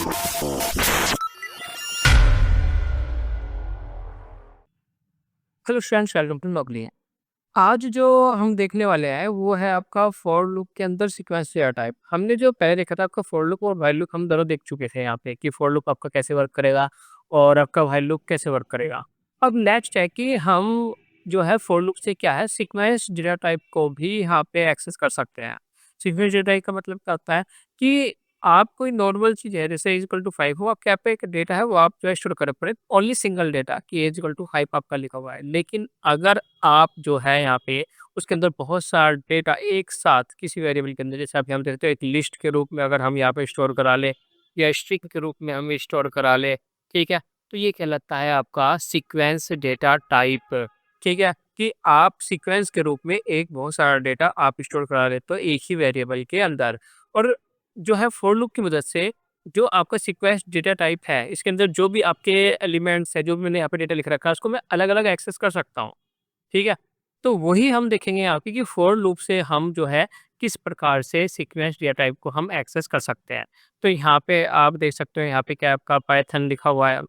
Hello friends, welcome to नॉकली। आज जो हम देखने वाले हैं वो है आपका फॉर लूप के अंदर सीक्वेंस डेटा टाइप। हमने जो पहले देखा था आपका फॉर लूप और व्हाइल लूप, हम दोनों देख चुके थे यहाँ पे कि फॉर लूप आपका कैसे वर्क करेगा और आपका व्हाइल लूप कैसे वर्क करेगा। अब नेक्स्ट है कि हम जो है फॉर लूप से क्या है सीक्वेंस डेटा टाइप को भी यहाँ पे एक्सेस कर सकते हैं। सीक्वेंस डेटा टाइप का मतलब क्या होता है कि आप कोई नॉर्मल चीज़ है जैसे इक्वल टू 5 हो, आपके यहाँ पे एक डेटा है वो आप जो है स्टोर कर पड़े ओनली सिंगल डेटा कि एज इक्वल टू 5 आपका लिखा हुआ है। लेकिन अगर आप जो है यहाँ पे उसके अंदर बहुत सारा डेटा एक साथ किसी वेरिएबल के अंदर, जैसे अभी हम देखते हैं एक लिस्ट के रूप में अगर हम यहाँ पे स्टोर करा ले या स्ट्रिंग के रूप में हम स्टोर करा ले, ठीक है, तो ये कहलाता है आपका सीक्वेंस डेटा टाइप। ठीक है, कि आप सीक्वेंस के रूप में एक बहुत सारा डेटा आप स्टोर करा लेते हो एक ही वेरिएबल के अंदर। और जो है फॉर लूप की मदद से जो आपका सीक्वेंस डेटा टाइप है इसके अंदर जो भी आपके एलिमेंट्स है, जो भी मैंने यहाँ पे डेटा लिख रखा है उसको मैं अलग अलग एक्सेस कर सकता हूँ। ठीक है, तो वही हम देखेंगे यहाँ पे कि फॉर लूप से हम जो है किस प्रकार से सीक्वेंस डेटा टाइप को हम एक्सेस कर सकते हैं। तो यहाँ पे आप देख सकते हो यहाँ पे क्या आपका पाइथन लिखा हुआ है।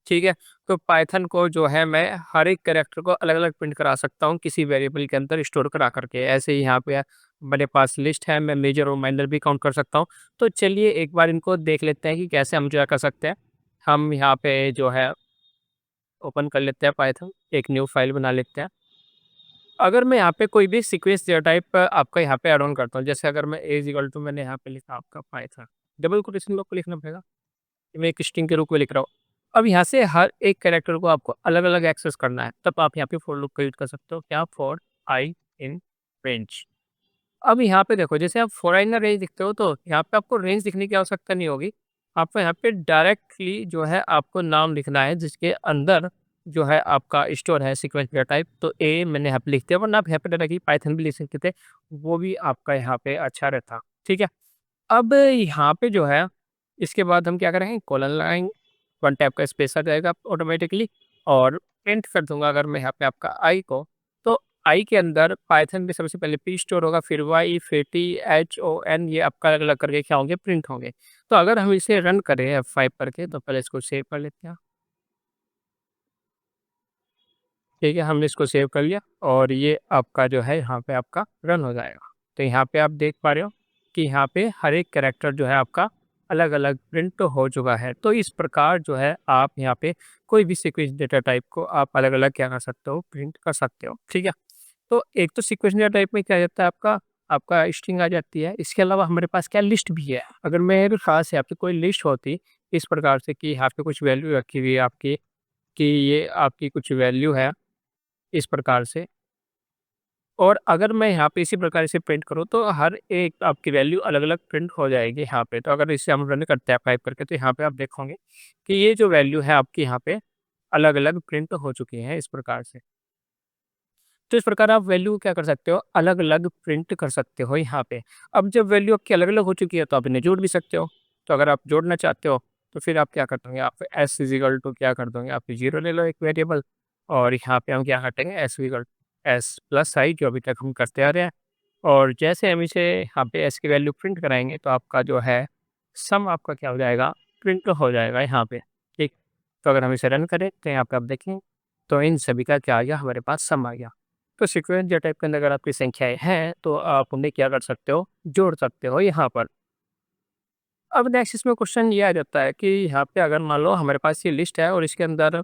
ठीक है, तो पाइथन को जो है मैं हर एक कैरेक्टर को अलग-अलग प्रिंट करा सकता हूँ किसी वेरिएबल के अंदर स्टोर करा करके। ऐसे ही यहाँ पे मेरे पास लिस्ट है, मैं मेजर और माइनर भी काउंट कर सकता हूँ। तो चलिए एक बार इनको देख लेते हैं कि कैसे हम जो है कर सकते हैं। हम यहाँ पे जो है ओपन कर लेते हैं पाइथन, एक न्यू फाइल बना लेते हैं। अगर मैं यहाँ पे कोई भी सीक्वेंस डेटा टाइप आपका यहाँ पे ऐड ऑन करता हूँ, जैसे अगर मैं इज़ इक्वल टू मैंने यहाँ पे लिखा आपका पाइथन, डबल कोटेशन में आपको लिखना पड़ेगा। मैं एक स्ट्रिंग के रूप में लिख रहा हूँ। अब यहाँ से हर एक कैरेक्टर को आपको अलग-अलग एक्सेस करना है, तब आप यहाँ पे फॉर लूप का यूज़ कर सकते हो। क्या? For I in range. अब यहाँ पे देखो जैसे आप फॉर आई इन रेंज लिखते हो तो यहाँ पे आपको रेंज लिखने की आवश्यकता नहीं होगी। आपको यहाँ पे डायरेक्टली जो है आपको नाम लिखना है जिसके अंदर जो है आपका स्टोर है सीक्वेंस डेटा टाइप। तो ए मैंने यहाँ पे लिख दिया, वरना आप यहाँ पे डायरेक्टली पाइथन भी लिख सकते थे, वो भी आपका यहाँ पे अच्छा रहता। ठीक है? अब यहाँ पे जो है इसके बाद हम क्या करेंगे, कॉलन लगाएँगे, वन टैब का स्पेस आ जाएगा ऑटोमेटिकली और प्रिंट कर दूँगा अगर मैं यहाँ पे आपका आई को, तो आई के अंदर पाइथन में सबसे पहले पी स्टोर होगा, फिर वाई, फिर टी, एच, ओ, एन, ये आपका अलग-अलग करके क्या होंगे, प्रिंट होंगे। तो अगर हम इसे रन करें F5 करके तो पहले इसको सेव कर लेते हैं। ठीक है, हमने इसको सेव कर लिया और ये आपका जो है यहाँ पे आपका रन हो जाएगा। तो यहाँ पे आप देख पा रहे हो कि यहाँ पे हर एक कैरेक्टर जो है आपका अलग-अलग प्रिंट हो चुका है। तो इस प्रकार जो है आप यहाँ पे कोई भी सीक्वेंस डेटा टाइप को आप अलग-अलग क्या कर सकते हो, प्रिंट कर सकते हो। ठीक है? तो एक तो सीक्वेंस डेटा टाइप में क्या रहता है आपका, आपका स्ट्रिंग आ जाती है। इसके अलावा हमारे पास क्या लिस्ट भी है। अगर मेरे ख़ास यहाँ पे कोई लिस्ट होती इस प्रकार से कि यहाँ पे कुछ वैल्यू रखी हुई है आपकी, कि ये आपकी कुछ वैल्यू है इस प्रकार से, और अगर मैं यहाँ पे इसी प्रकार से प्रिंट करूँ तो हर एक आपकी वैल्यू अलग-अलग प्रिंट हो जाएगी यहाँ पे। तो अगर इसे हम रन करते हैं टाइप करके तो यहाँ पे आप देखोगे कि ये जो वैल्यू है आपकी यहाँ पे अलग-अलग प्रिंट हो चुकी है इस प्रकार से। तो इस प्रकार आप वैल्यू क्या कर सकते हो, अलग-अलग प्रिंट कर सकते हो यहाँ पे। अब जब वैल्यू आपकी अलग-अलग हो चुकी है तो आप इन्हें जोड़ भी सकते हो। तो अगर आप जोड़ना चाहते हो तो फिर आप क्या कर दोगे, आप एस इज़ इक्वल टू क्या कर दोगे, आप 0 ले लो एक वेरिएबल और यहाँ पे हम क्या काटेंगे एस इक्वल एस प्लस आई जो अभी तक हम करते आ रहे हैं। और जैसे हम इसे यहाँ पे एस की वैल्यू प्रिंट कराएँगे तो आपका जो है सम आपका क्या हो जाएगा, प्रिंट हो जाएगा यहाँ पे। ठीक, तो अगर हम इसे रन करें तो यहाँ पे आप देखें तो इन सभी का क्या आ गया, हमारे पास सम आ गया। तो सीक्वेंस या टाइप के अंदर अगर आपकी संख्याएँ हैं, तो आप उन्हें क्या कर सकते हो, जोड़ सकते हो यहाँ पर। अब नेक्स्ट इसमें क्वेश्चन ये आ जाता है कि यहाँ पे अगर मान लो हमारे पास ये लिस्ट है और इसके अंदर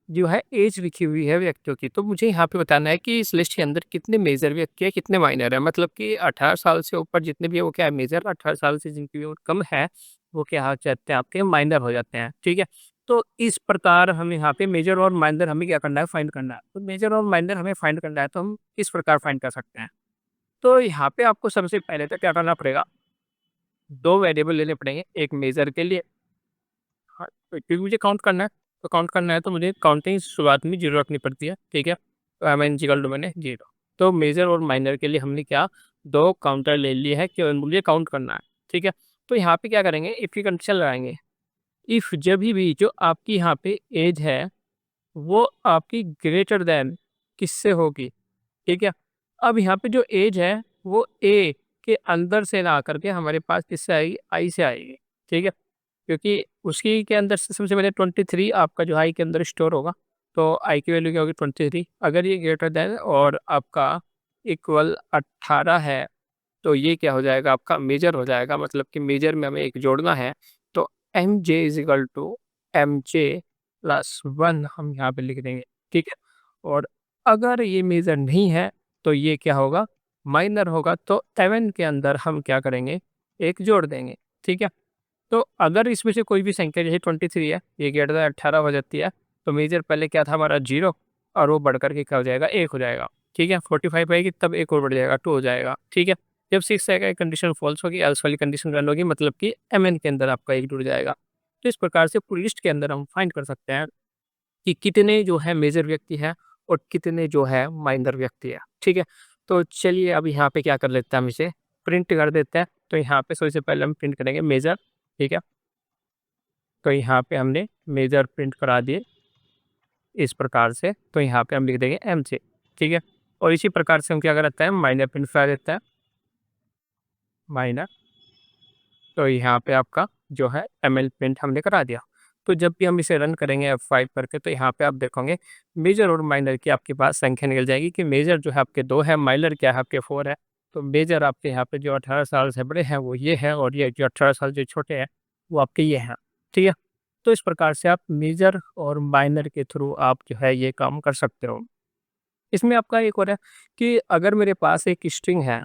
जो है एज लिखी हुई है व्यक्तियों की, तो मुझे यहाँ पे बताना है कि इस लिस्ट के अंदर कितने मेजर व्यक्ति है, कितने माइनर है। मतलब कि 18 साल से ऊपर जितने भी है वो क्या है मेजर, 18 साल से जिनकी उम्र कम है, वो क्या हो जाते हैं आपके माइनर हो जाते हैं। ठीक है? तो इस प्रकार हमें यहाँ पे मेजर और माइनर हमें क्या करना है, फाइंड करना है। तो मेजर और माइनर हमें फाइंड करना है तो हम इस प्रकार फाइंड कर सकते हैं। तो यहाँ पे आपको सबसे पहले तो क्या करना पड़ेगा, 2 वेरिएबल लेने पड़ेंगे, एक मेजर के लिए, हाँ, तो क्योंकि मुझे काउंट करना है, तो काउंट करना है तो मुझे काउंटिंग शुरुआत में 0 रखनी पड़ती है, ठीक है? तो एम इक्वल टू मैंने 0। तो मेजर और माइनर के लिए हमने क्या 2 काउंटर ले लिए हैं कि मुझे काउंट करना है, ठीक है? तो यहाँ पे क्या करेंगे, इफ की कंडीशन लगाएँगे। इफ जभी भी जो आपकी यहाँ पे एज है, वो आपकी ग्रेटर दैन किससे होगी, ठीक है? अब यहाँ पे जो एज है, वो ए के अंदर से ना आकर के हमारे पास किससे आएगी, आई से आएगी, ठीक है? क्योंकि उसी के अंदर से सबसे पहले 23 आपका जो आई के अंदर स्टोर होगा। तो आई की वैल्यू क्या होगी 23। अगर ये ग्रेटर देन और आपका इक्वल 18 है, तो ये क्या हो जाएगा आपका मेजर हो जाएगा, मतलब कि मेजर में हमें एक जोड़ना है। तो m j is equal to m j plus one हम यहाँ पे लिख देंगे। ठीक है। और अगर ये मेजर नहीं है तो ये क्या होगा, माइनर होगा। तो 7 के अंदर हम क्या करेंगे, एक जोड़ देंगे। ठीक है। तो अगर इसमें से कोई भी संख्या जैसे 23 है, ये ग्रेटर देन 18 हो जाती है, तो मेजर पहले क्या था हमारा 0, और वो बढ़ करके क्या हो जाएगा 1 हो जाएगा। ठीक है। 45 आएगी तब एक और बढ़ जाएगा 2 हो जाएगा। ठीक है। जब 6 आएगा कंडीशन फॉल्स होगी, एल्स वाली कंडीशन रन होगी, मतलब कि एम एन के अंदर आपका एक जुड़ जाएगा। तो इस प्रकार से पूरी लिस्ट के अंदर हम फाइंड कर सकते हैं कि कितने जो है मेजर व्यक्ति है और कितने जो है माइनर व्यक्ति है। ठीक है। तो चलिए अब यहाँ पे क्या कर लेते हैं, हम इसे प्रिंट कर देते हैं। तो यहाँ पे सबसे पहले हम प्रिंट करेंगे मेजर। ठीक है। तो यहाँ पे हमने मेजर प्रिंट करा दिए इस प्रकार से। तो यहाँ पे हम लिख देंगे एम से। ठीक है। और इसी प्रकार से हम क्या करते हैं, माइनर प्रिंट करा देते हैं, माइनर। तो यहाँ पे आपका जो है एम एल प्रिंट हमने करा दिया। तो जब भी हम इसे रन करेंगे F5 करके, तो यहाँ पे आप देखोगे मेजर और माइनर की आपके पास संख्या निकल जाएगी कि मेजर जो है आपके 2 है, माइनर क्या है आपके 4 है। तो मेजर आपके यहाँ पे जो 18 साल से बड़े हैं वो ये है, और ये जो 18 साल जो छोटे हैं वो आपके ये हैं। ठीक है। तो इस प्रकार से आप मेजर और माइनर के थ्रू आप जो है ये काम कर सकते हो। इसमें आपका एक और है कि अगर मेरे पास एक स्ट्रिंग है,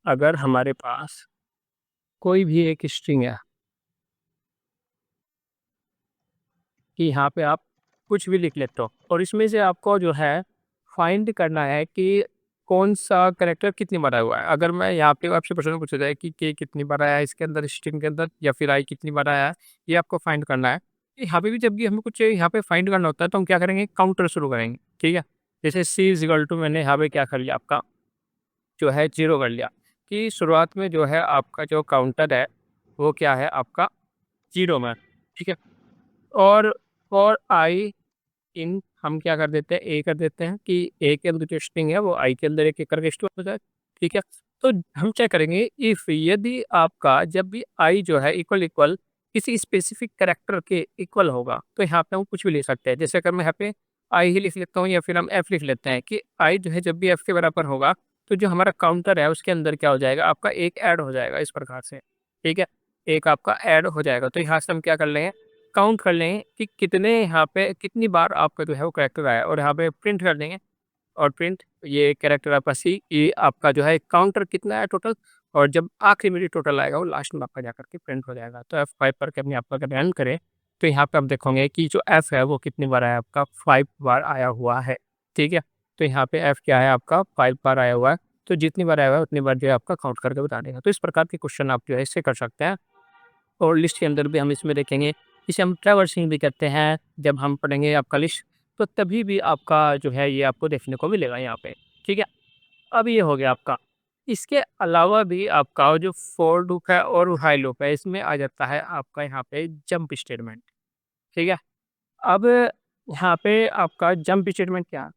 अगर हमारे पास कोई भी एक स्ट्रिंग है कि यहाँ पे आप कुछ भी लिख लेते हो, और इसमें से आपको जो है फाइंड करना है कि कौन सा कैरेक्टर कितनी बार आया हुआ है। अगर मैं यहाँ पे आपसे प्रश्न पूछा जाए कि के कितनी बार आया है इसके अंदर, स्ट्रिंग के अंदर, या फिर आई कितनी बार आया है, ये आपको फाइंड करना है। यहाँ पे भी जब भी हमें कुछ यहाँ पे फाइंड करना होता है तो हम क्या करेंगे, काउंटर शुरू करेंगे। ठीक है। जैसे सी इज इक्वल टू, मैंने यहाँ पे क्या कर लिया आपका जो है 0 कर लिया, कि शुरुआत में जो है आपका जो काउंटर है वो क्या है आपका 0 में। ठीक है। और फॉर आई इन हम क्या कर देते हैं, ए कर देते हैं कि ए के अंदर जो स्ट्रिंग है वो आई के अंदर एक एक करके स्टोर हो जाए। ठीक है। तो हम चेक करेंगे इफ यदि आपका जब भी आई जो है इक्वल इक्वल किसी स्पेसिफिक कैरेक्टर के इक्वल होगा, तो यहाँ पे हम कुछ भी लिख सकते हैं। जैसे अगर मैं यहाँ पे आई ही लिख लेता हूँ, या फिर हम एफ लिख लेते हैं कि आई जो है जब भी एफ के बराबर होगा, तो जो हमारा काउंटर है उसके अंदर क्या हो जाएगा आपका एक ऐड हो जाएगा इस प्रकार से। ठीक है। एक आपका ऐड हो जाएगा। तो यहाँ से हम क्या कर लेंगे, काउंट कर लेंगे कि कितने यहाँ पे कितनी बार आपका जो है वो कैरेक्टर आया, और यहाँ पे प्रिंट कर देंगे। और प्रिंट ये कैरेक्टर आपका सी, ये आपका जो है काउंटर कितना है टोटल, और जब आखिरी में टोटल आएगा वो लास्ट में आपका जाकर के प्रिंट हो जाएगा। तो F5 पर के अपने आपका अगर रन करें, तो यहाँ पे आप देखोगे कि जो F है वो कितनी बार आया, आपका 5 बार आया हुआ है। ठीक है। तो यहाँ पे F क्या है आपका 5 बार आया हुआ है। तो जितनी बार आया हुआ है उतनी बार जो है आपका काउंट करके बता देगा। तो इस प्रकार के क्वेश्चन आप जो है इससे कर सकते हैं। और लिस्ट के अंदर भी हम इसमें देखेंगे, इसे हम ट्रैवर्सिंग भी कहते हैं। जब हम पढ़ेंगे आपका लिस्ट, तो तभी भी आपका जो है ये आपको देखने को मिलेगा यहाँ पे। ठीक है। अब ये हो गया आपका। इसके अलावा भी आपका जो फॉर लूप है और व्हाइल लूप है, इसमें आ जाता है आपका यहाँ पे जंप स्टेटमेंट। ठीक है। अब यहाँ पे आपका जंप स्टेटमेंट क्या है?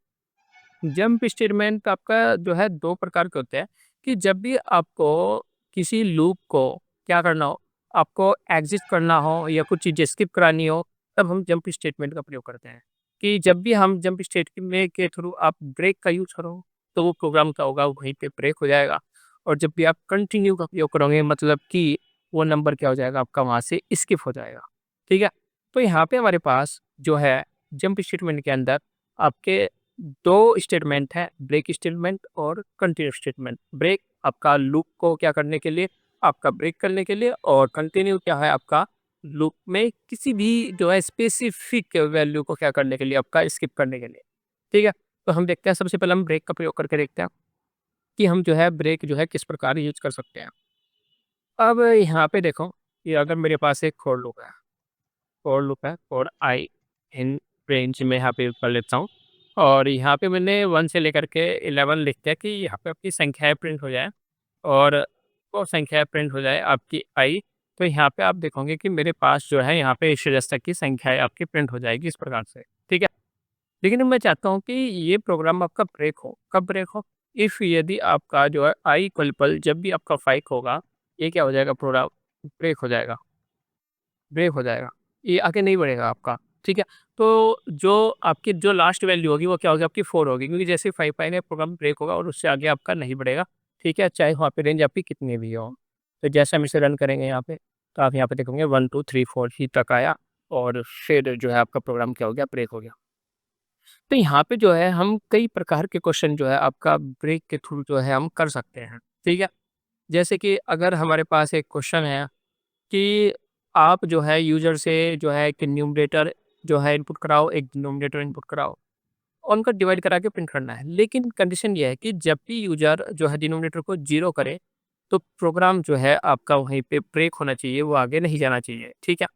जंप स्टेटमेंट आपका जो है 2 प्रकार के होते हैं, कि जब भी आपको किसी लूप को क्या करना हो, आपको एग्ज़िट करना हो या कुछ चीज़ें स्किप करानी हो, तब हम जंप स्टेटमेंट का प्रयोग करते हैं। कि जब भी हम जंप स्टेटमेंट के थ्रू आप ब्रेक का यूज़ करो, तो वो प्रोग्राम क्या होगा, वहीं पे ब्रेक हो जाएगा। और जब भी आप कंटिन्यू का प्रयोग करोगे, मतलब कि वो नंबर क्या हो जाएगा आपका वहाँ से स्किप हो जाएगा। ठीक है। तो यहाँ पे हमारे पास जो है जंप स्टेटमेंट के अंदर आपके 2 स्टेटमेंट हैं, ब्रेक स्टेटमेंट और कंटिन्यू स्टेटमेंट। ब्रेक आपका लूप को क्या करने के लिए, आपका ब्रेक करने के लिए, और कंटिन्यू क्या है आपका लूप में किसी भी जो है स्पेसिफिक वैल्यू को क्या करने के लिए, आपका स्किप करने के लिए। ठीक है। तो हम देखते हैं, सबसे पहले हम ब्रेक का प्रयोग करके देखते हैं कि हम जो है ब्रेक जो है किस प्रकार यूज़ कर सकते हैं। अब यहाँ पे देखो कि अगर मेरे पास एक फॉर लूप है फॉर आई इन रेंज में यहाँ पे यूज़ कर लेता हूँ। और यहाँ पे मैंने 1 से लेकर के 11 लिख दिया कि यहाँ पे आपकी संख्याएँ प्रिंट हो जाएँ, और वो संख्याएँ प्रिंट हो जाए आपकी आई। तो यहाँ पे आप देखोगे कि मेरे पास जो है यहाँ पे इस तक की संख्याएँ आपकी प्रिंट हो जाएगी इस प्रकार से। ठीक है। लेकिन मैं चाहता हूँ कि ये प्रोग्राम आपका ब्रेक हो। कब ब्रेक हो? इफ़ यदि आपका जो है आई इक्वल जब भी आपका 5 होगा, ये क्या हो जाएगा, प्रोग्राम ब्रेक हो जाएगा। ब्रेक हो जाएगा, ये आगे नहीं बढ़ेगा आपका, ठीक है? तो जो आपकी जो लास्ट वैल्यू होगी वो क्या होगी आपकी 4 होगी, क्योंकि जैसे ही 5 पाएँगे प्रोग्राम ब्रेक होगा और उससे आगे आपका नहीं बढ़ेगा, ठीक है? चाहे वहाँ पे रेंज आपकी कितनी भी हो। तो जैसे हम इसे रन करेंगे यहाँ पे, तो आप यहाँ पे देखोगे 1, 2, 3, 4 ही तक आया और फिर जो है आपका प्रोग्राम क्या हो गया, ब्रेक हो गया। तो यहाँ पे जो है हम कई प्रकार के क्वेश्चन जो है आपका ब्रेक के थ्रू जो है हम कर सकते हैं, ठीक है? जैसे कि अगर हमारे पास एक क्वेश्चन है कि आप जो है यूज़र से जो है एक न्यूमरेटर जो है इनपुट कराओ, एक डिनोमिनेटर इनपुट कराओ, उनको डिवाइड करा के प्रिंट करना है। लेकिन कंडीशन ये है कि जब भी यूज़र जो है डिनोमिनेटर को 0 करे, तो प्रोग्राम जो है आपका वहीं पे ब्रेक होना चाहिए, वो आगे नहीं जाना चाहिए, ठीक है?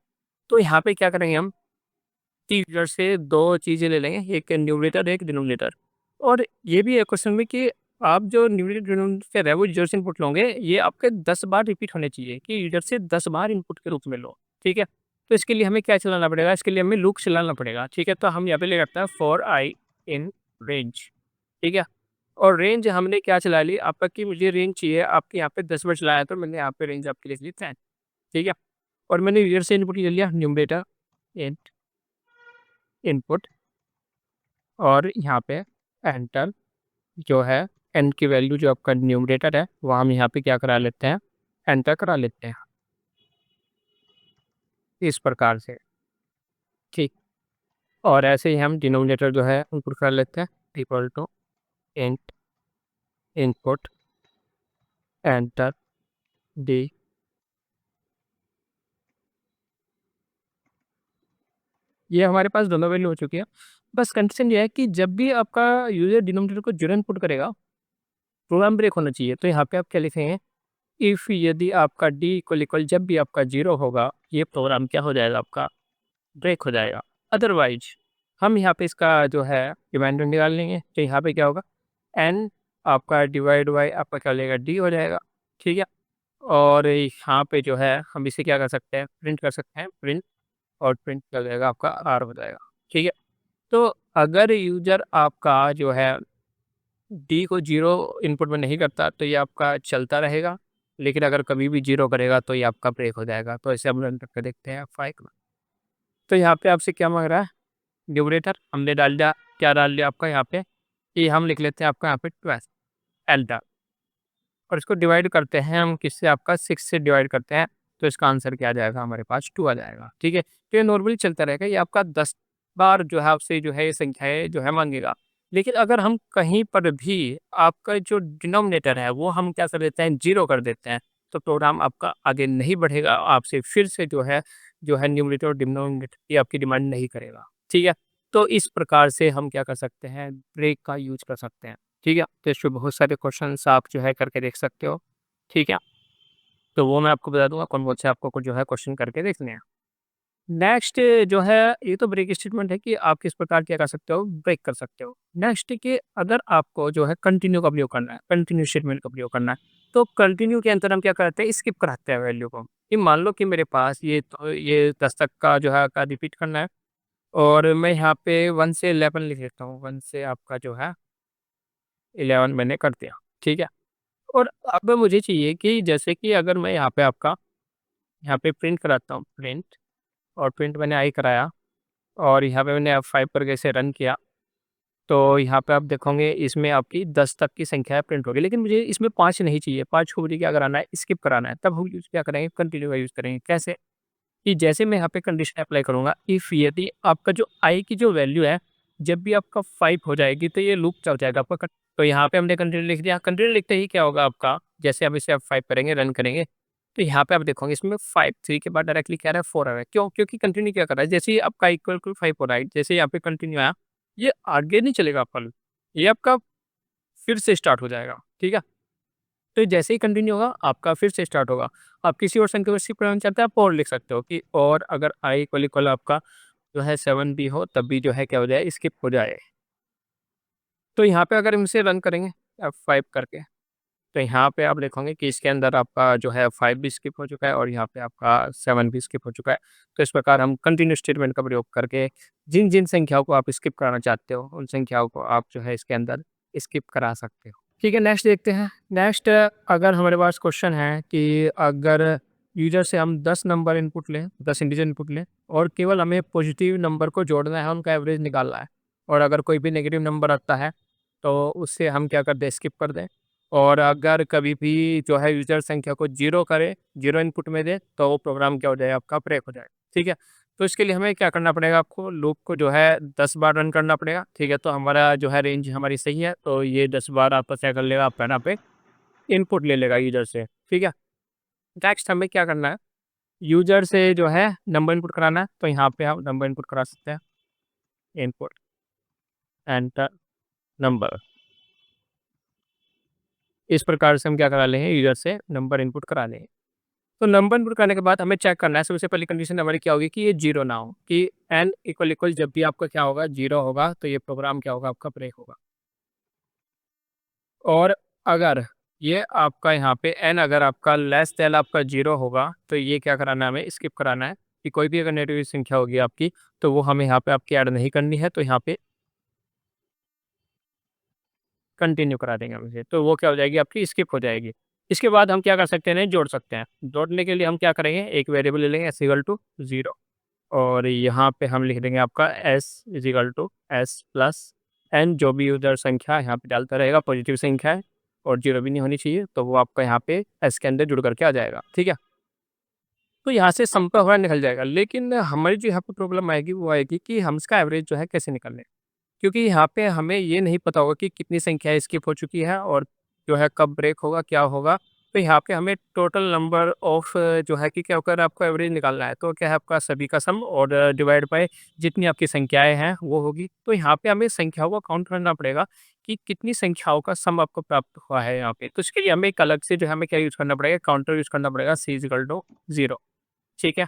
तो यहाँ पे क्या करेंगे हम कि यूज़र से 2 चीज़ें ले लेंगे, एक न्यूमरेटर, एक डिनोमिनेटर। और ये भी है क्वेश्चन में कि आप जो न्यूमरेटर डिनोमिनेटर है वो यूज़र से इनपुट लोगे, ये आपके 10 बार रिपीट होने चाहिए कि यूज़र से 10 बार इनपुट के रूप में लो, ठीक है? तो इसके लिए हमें क्या चलाना पड़ेगा, इसके लिए हमें लूप चलाना पड़ेगा, ठीक है? तो हम यहाँ पे ले रखते हैं फॉर आई इन रेंज, ठीक है? और रेंज हमने क्या चला ली आपका कि मुझे रेंज चाहिए, आपके यहाँ पे 10 बार चलाया तो मैंने यहाँ पे रेंज आपकी लिख ली 10, ठीक है? और मैंने यूज़र से इनपुट ले लिया न्यूमरेटर इंट इनपुट और यहाँ पे एंटर जो है एन की वैल्यू जो आपका न्यूमरेटर है वो हम यहाँ पे क्या करा लेते हैं, एंटर करा लेते हैं इस प्रकार से, ठीक। और ऐसे ही हम डिनोमिनेटर जो है इनपुट कर लेते हैं equal to int input enter d. ये हमारे पास दोनों वैल्यू हो चुकी है। बस कंडीशन ये है कि जब भी आपका यूजर डिनोमिनेटर को जीरो इनपुट करेगा, प्रोग्राम ब्रेक होना चाहिए। तो यहाँ पे आप क्या लिखेंगे, इफ़ यदि आपका डी इक्वल इक्वल जब भी आपका जीरो होगा, ये प्रोग्राम क्या हो जाएगा आपका ब्रेक हो जाएगा। अदरवाइज हम यहाँ पे इसका जो है रिमाइंडर निकाल लेंगे, तो यहाँ पे क्या होगा एन आपका डिवाइड बाई आपका क्या हो जाएगा डी हो जाएगा, ठीक है। और यहाँ पे जो है हम इसे क्या कर सकते हैं, प्रिंट कर सकते हैं, प्रिंट और प्रिंट कर जाएगा आपका आर हो जाएगा, ठीक है। तो अगर यूजर आपका जो है डी को जीरो इनपुट में नहीं करता तो ये आपका चलता रहेगा, लेकिन अगर कभी भी जीरो करेगा तो ये आपका ब्रेक हो जाएगा। तो इसे हम रन करके देखते हैं फाइल। तो यहाँ पे आपसे क्या मांग रहा है, न्यूमरेटर हमने डाल दिया, क्या डाल दिया आपका यहाँ पे, ये हम लिख लेते हैं आपका यहाँ पे 12 एल्डा, और इसको डिवाइड करते हैं हम किससे, आपका 6 से डिवाइड करते हैं, तो इसका आंसर क्या आ जाएगा हमारे पास 2 आ जाएगा, ठीक है। तो ये नॉर्मली चलता रहेगा, ये आपका 10 बार जो है आपसे जो है ये संख्याएँ जो है माँगेगा। लेकिन अगर हम कहीं पर भी आपका जो डिनोमिनेटर है वो हम क्या कर देते हैं, 0 कर देते हैं, तो प्रोग्राम आपका आगे नहीं बढ़ेगा, आपसे फिर से जो है न्यूमरेटर और डिनोमिनेटर की आपकी डिमांड नहीं करेगा, ठीक है। तो इस प्रकार से हम क्या कर सकते हैं, ब्रेक का यूज़ कर सकते हैं। ठीक है? तो इसमें बहुत सारे क्वेश्चन्स आप जो है करके देख सकते हो, ठीक है? तो वो मैं आपको बता दूँगा कौन-कौन से आपको जो है क्वेश्चन करके देखने हैं। नेक्स्ट जो है ये तो ब्रेक स्टेटमेंट है कि आप किस प्रकार क्या कर सकते हो, ब्रेक कर सकते हो। नेक्स्ट है कि अगर आपको जो है कंटिन्यू का प्रयोग करना है, कंटिन्यू स्टेटमेंट का प्रयोग करना है, तो कंटिन्यू के अंदर हम क्या करते हैं, स्किप कराते हैं वैल्यू को। कि मान लो कि मेरे पास ये 10 तक का जो है का रिपीट करना है और मैं यहाँ पे 1 से 11 लिख लेता हूँ। 1 से आपका जो है 11 मैंने कर दिया, ठीक है? और अब मुझे चाहिए कि जैसे कि अगर मैं यहाँ पे आपका यहाँ पे प्रिंट कराता हूँ, प्रिंट और प्रिंट मैंने आई कराया और यहाँ पे मैंने F5 करके इसे रन किया, तो यहाँ पे आप देखोगे इसमें आपकी 10 तक की संख्याएँ प्रिंट होगी। लेकिन मुझे इसमें 5 नहीं चाहिए, 5 को मुझे क्या कराना है, स्किप कराना है। तब हम यूज़ क्या करेंगे, कंटिन्यू का यूज़ करेंगे। कैसे? कि जैसे मैं यहाँ पे कंडीशन अप्लाई करूँगा, इफ़ यदि आपका जो आई की जो वैल्यू है, जब भी आपका 5 हो जाएगी तो ये लूप चल जाएगा आपका। तो यहाँ पे हमने कंटिन्यू लिख दिया, कंटिन्यू लिखते ही क्या होगा आपका, जैसे हम इसे F5 करेंगे, रन करेंगे, तो यहाँ पे आप देखोगे इसमें 5 3 के बाद डायरेक्टली क्या आ रहा है, 4 आ रहा है। क्यों? क्योंकि कंटिन्यू क्या कर रहा है, जैसे ही आपका इक्वल टू 5 हो रहा है, जैसे ही यहाँ पे कंटिन्यू आया, ये आगे नहीं चलेगा आपका लूप, ये आपका फिर से स्टार्ट हो जाएगा, ठीक है? तो जैसे ही कंटिन्यू होगा, आपका फिर से स्टार्ट होगा। आप किसी और संख्या को स्किप करना चाहते हैं, आप और लिख सकते हो कि और अगर i इक्वल इक्वल आपका जो है 7 भी हो, तब भी जो है क्या हो जाए, स्किप हो जाए। तो यहाँ पे अगर हम इसे रन करेंगे F5 करके, तो यहाँ पे आप देखोगे कि इसके अंदर आपका जो है 5 भी स्किप हो चुका है और यहाँ पे आपका 7 भी स्किप हो चुका है। तो इस प्रकार हम कंटिन्यू स्टेटमेंट का प्रयोग करके जिन-जिन संख्याओं को आप स्किप कराना चाहते हो, उन संख्याओं को आप जो है इसके अंदर स्किप करा सकते हो। ठीक है, नेक्स्ट देखते हैं। नेक्स्ट अगर हमारे पास क्वेश्चन है कि अगर यूज़र से हम 10 नंबर इनपुट लें, 10 इंटीजर इनपुट लें और केवल हमें पॉजिटिव नंबर को जोड़ना है, उनका एवरेज निकालना है। और अगर कोई भी नेगेटिव नंबर आता है, तो उससे हम क्या कर दें, स्किप कर दें। और अगर कभी भी जो है यूज़र संख्या को 0 करे, 0 इनपुट में दे, तो वो प्रोग्राम क्या हो जाएगा, आपका ब्रेक हो जाएगा। ठीक है? तो इसके लिए हमें क्या करना पड़ेगा, आपको लूप को जो है 10 बार रन करना पड़ेगा। ठीक है? तो हमारा जो है रेंज हमारी सही है, तो ये 10 बार आपका क्या कर लेगा, आपका यहाँ पे इनपुट ले लेगा यूज़र से। ठीक है? नेक्स्ट हमें क्या करना है, यूज़र से जो है नंबर इनपुट कराना है, तो यहाँ पे हम नंबर इनपुट करा सकते हैं। इनपुट एंटर नंबर, इस प्रकार से हम क्या करा ले हैं, यूज़र से नंबर इनपुट करा लें। तो नंबर इनपुट करने के बाद हमें चेक करना है, सबसे पहली कंडीशन हमारी क्या होगी कि ये 0 ना हो, कि n इक्वल जब भी आपका क्या होगा, 0 होगा, तो ये प्रोग्राम क्या होगा, आपका ब्रेक होगा। और अगर ये आपका यहाँ पे n अगर आपका लेस देन आपका 0 होगा, तो ये क्या कराना है, हमें स्किप कराना है, कि कोई भी अगर नेगेटिव संख्या होगी आपकी, तो वो हमें यहाँ पे आपकी ऐड नहीं करनी है, तो यहाँ पे कंटिन्यू करा देंगे हम इसे, तो वो क्या हो जाएगी, आपकी स्किप हो जाएगी। इसके बाद हम क्या कर सकते हैं, इन्हें जोड़ सकते हैं। जोड़ने के लिए हम क्या करेंगे, एक वेरिएबल ले लेंगे s=0 और यहाँ पे हम लिख देंगे आपका s+n, जो भी यूज़र संख्या यहाँ पे डालता रहेगा, पॉजिटिव संख्या है और 0 भी नहीं होनी चाहिए, तो वो आपका यहाँ पे s के अंदर जुड़ करके आ जाएगा। ठीक है? तो यहाँ से संपर्क हमारा निकल जाएगा, लेकिन हमारी जो यहाँ पे प्रॉब्लम आएगी, वो आएगी कि हम इसका एवरेज जो है कैसे निकालें? क्योंकि यहाँ पे हमें ये नहीं पता होगा कि कितनी संख्याएँ स्किप हो चुकी है और जो है कब ब्रेक होगा, क्या होगा। तो यहाँ पे हमें टोटल नंबर ऑफ जो है कि क्या होकर आपको एवरेज निकालना है। तो क्या है, आपका सभी का सम और डिवाइड बाय जितनी आपकी संख्याएँ हैं वो होगी। तो यहाँ पे हमें संख्याओं को काउंट करना पड़ेगा कि कितनी संख्याओं का सम आपको प्राप्त हुआ है यहाँ पे। तो इसके लिए हमें एक अलग से जो है हमें क्या यूज़ करना पड़ेगा, काउंटर यूज़ करना पड़ेगा, c=0। ठीक है?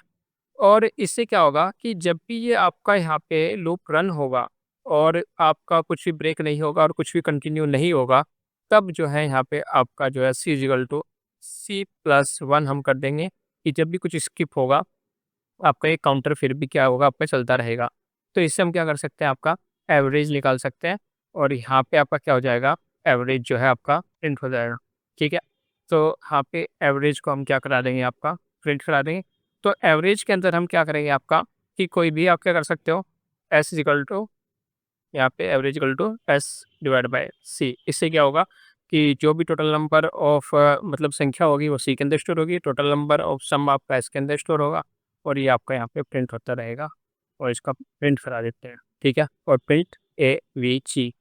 और इससे क्या होगा कि जब भी ये आपका यहाँ पे लूप रन होगा और आपका कुछ भी ब्रेक नहीं होगा और कुछ भी कंटिन्यू नहीं होगा, तब जो है यहाँ पे आपका जो है c+1 हम कर देंगे, कि जब भी कुछ स्किप होगा, आपका ये काउंटर फिर भी क्या होगा, आपका चलता रहेगा। तो इससे हम क्या कर सकते हैं, आपका एवरेज निकाल सकते हैं और यहाँ पे आपका क्या हो जाएगा, एवरेज जो है आपका प्रिंट हो जाएगा। ठीक है? तो यहाँ पे एवरेज को हम क्या करा देंगे, आपका प्रिंट करा देंगे। तो एवरेज के अंदर हम क्या करेंगे, आपका कि कोई भी आप क्या कर सकते हो, s इक्वल टू यहाँ पे एवरेज इक्वल टू s/c। इससे क्या होगा कि जो भी टोटल नंबर ऑफ मतलब संख्या होगी वो c के अंदर स्टोर होगी, टोटल नंबर ऑफ सम आपका s के अंदर स्टोर होगा और ये आपका यहाँ पे प्रिंट होता रहेगा और इसका प्रिंट करा देते हैं। ठीक है? और प्रिंट avg,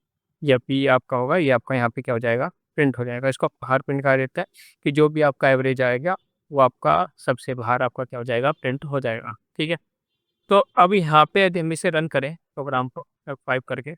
जब भी ये आपका होगा, ये आपका यहाँ पे क्या हो जाएगा, प्रिंट हो जाएगा। इसको बाहर प्रिंट करा देता है कि जो भी आपका एवरेज आएगा, वो आपका सबसे बाहर आपका क्या हो जाएगा, प्रिंट हो जाएगा। ठीक है? तो अब यहाँ पे यदि हम इसे रन करें प्रोग्राम को F5 करके,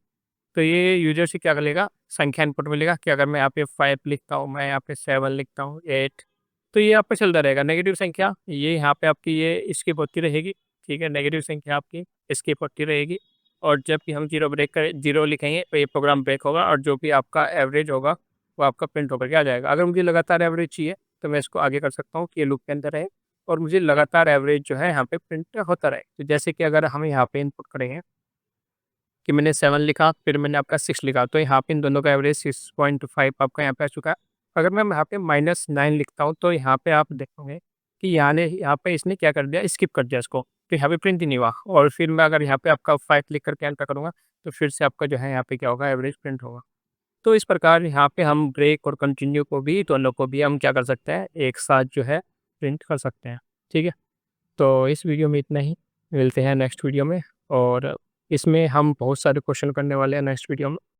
तो ये यूज़र से क्या कर लेगा, संख्या इनपुट मिलेगा कि अगर मैं यहाँ पे 5 लिखता हूँ, मैं यहाँ पे 7 लिखता हूँ, 8, तो ये यहाँ पे चलता रहेगा। नेगेटिव संख्या ये यहाँ पे आपकी ये स्किप होती रहेगी। ठीक है? नेगेटिव संख्या आपकी स्किप होती रहेगी और जब भी हम 0 लिखेंगे, तो ये प्रोग्राम ब्रेक होगा और जो भी आपका एवरेज होगा, वो आपका प्रिंट होकर के आ जाएगा। अगर मुझे लगातार एवरेज चाहिए, तो मैं इसको आगे कर सकता हूँ कि ये लूप के अंदर रहे और मुझे लगातार एवरेज जो है यहाँ पे प्रिंट होता रहे। तो जैसे कि अगर हम यहाँ पे इनपुट करेंगे कि मैंने 7 लिखा, फिर मैंने आपका 6 लिखा, तो यहाँ पे इन दोनों का एवरेज 6.5 आपका यहाँ पे आ चुका है। अगर मैं यहाँ पे -9 लिखता हूँ, तो यहाँ पे आप देखोगे कि यहाँ पे इसने क्या कर दिया, स्किप कर दिया इसको, तो यहाँ पे प्रिंट ही नहीं हुआ और फिर मैं अगर यहाँ पे आपका 5 लिख करके एंटर करूँगा, तो फिर से आपका जो है यहाँ पे क्या होगा, एवरेज प्रिंट होगा। तो इस प्रकार यहाँ पे हम ब्रेक और कंटिन्यू को भी, दोनों को भी हम क्या कर सकते हैं, एक साथ जो है प्रिंट कर सकते हैं। ठीक है? तो इस वीडियो में इतना ही, मिलते हैं नेक्स्ट वीडियो में और इसमें हम बहुत सारे क्वेश्चन करने वाले हैं नेक्स्ट वीडियो में।